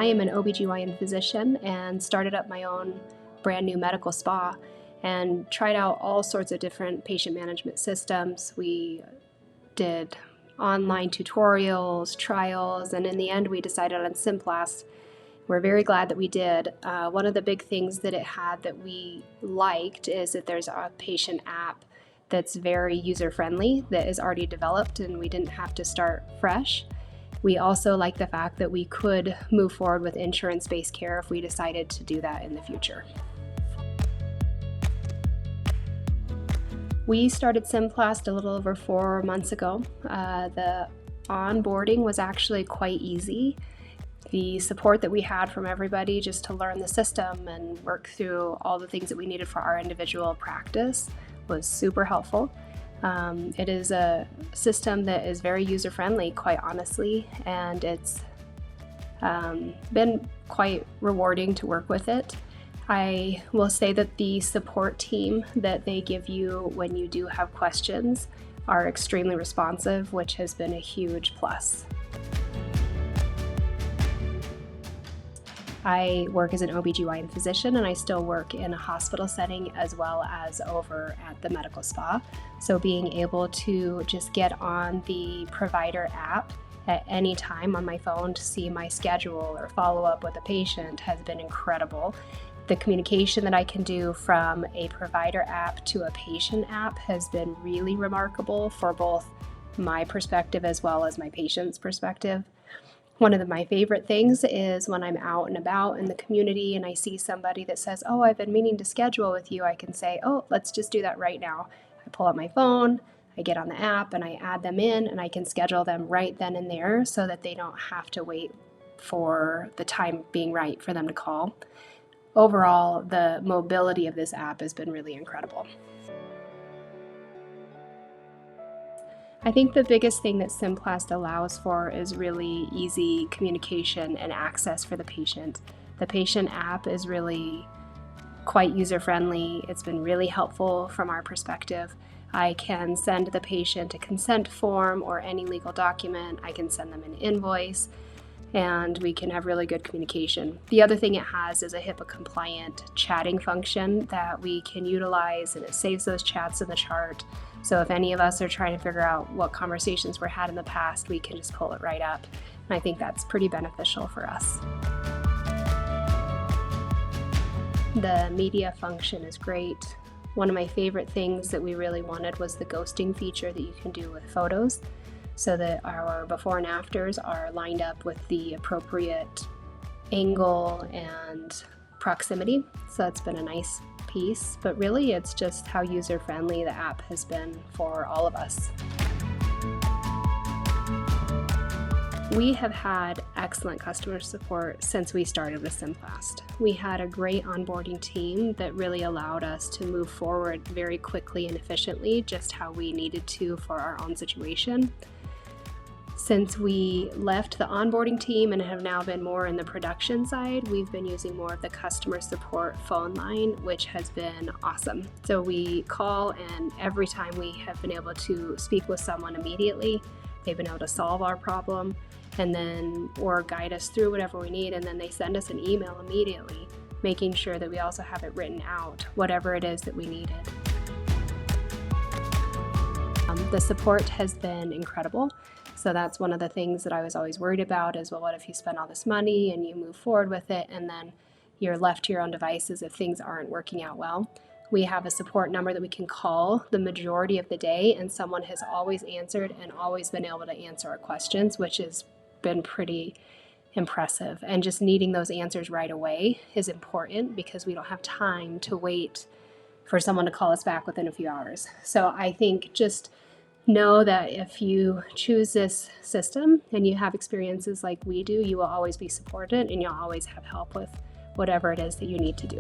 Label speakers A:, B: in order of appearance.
A: am an OBGYN physician and started up my own brand new medical spa and tried out all sorts of different patient management systems. We did online tutorials, trials, and in the end we decided on Symplast. We're very glad that we did. One of the big things that it had that we liked is that there's a patient app that's very user-friendly that is already developed and we didn't have to start fresh. We also like the fact that we could move forward with insurance-based care if we decided to do that in the future. We started Symplast a little over 4 months ago. The onboarding was actually quite easy. The support that we had from everybody just to learn the system and work through all the things that we needed for our individual practice was super helpful. It is a system that is very user-friendly, quite honestly, and it's been quite rewarding to work with it. I will say that the support team that they give you when you do have questions are extremely responsive, which has been a huge plus. I work as an OBGYN physician and I still work in a hospital setting as well as over at the medical spa. So being able to just get on the provider app at any time on my phone to see my schedule or follow up with a patient has been incredible. The communication that I can do from a provider app to a patient app has been really remarkable for both my perspective as well as my patient's perspective. One of my favorite things is when I'm out and about in the community and I see somebody that says, "Oh, I've been meaning to schedule with you," I can say, "Oh, let's just do that right now." I pull out my phone, I get on the app and I add them in and I can schedule them right then and there so that they don't have to wait for the time being right for them to call. Overall, the mobility of this app has been really incredible. I think the biggest thing that Symplast allows for is really easy communication and access for the patient. The patient app is really quite user-friendly. It's been really helpful from our perspective. I can send the patient a consent form or any legal document. I can send them an invoice, and we can have really good communication. The other thing it has is a HIPAA-compliant chatting function that we can utilize, and it saves those chats in the chart. So if any of us are trying to figure out what conversations were had in the past, we can just pull it right up. And I think that's pretty beneficial for us. The media function is great. One of my favorite things that we really wanted was the ghosting feature that you can do with photos, so that our before and afters are lined up with the appropriate angle and proximity. So that's been a nice piece, but really it's just how user-friendly the app has been for all of us. We have had excellent customer support since we started with Symplast. We had a great onboarding team that really allowed us to move forward very quickly and efficiently, just how we needed to for our own situation. Since we left the onboarding team and have now been more in the production side, we've been using more of the customer support phone line, which has been awesome. So we call, and every time we have been able to speak with someone immediately, they've been able to solve our problem and then or guide us through whatever we need, and then they send us an email immediately, making sure that we also have it written out, whatever it is that we needed. The support has been incredible. So that's one of the things that I was always worried about is, well, what if you spend all this money and you move forward with it and then you're left to your own devices if things aren't working out well? We have a support number that we can call the majority of the day, and someone has always answered and always been able to answer our questions, which has been pretty impressive. And just needing those answers right away is important because we don't have time to wait for someone to call us back within a few hours. So I think just know that if you choose this system and you have experiences like we do, you will always be supported and you'll always have help with whatever it is that you need to do.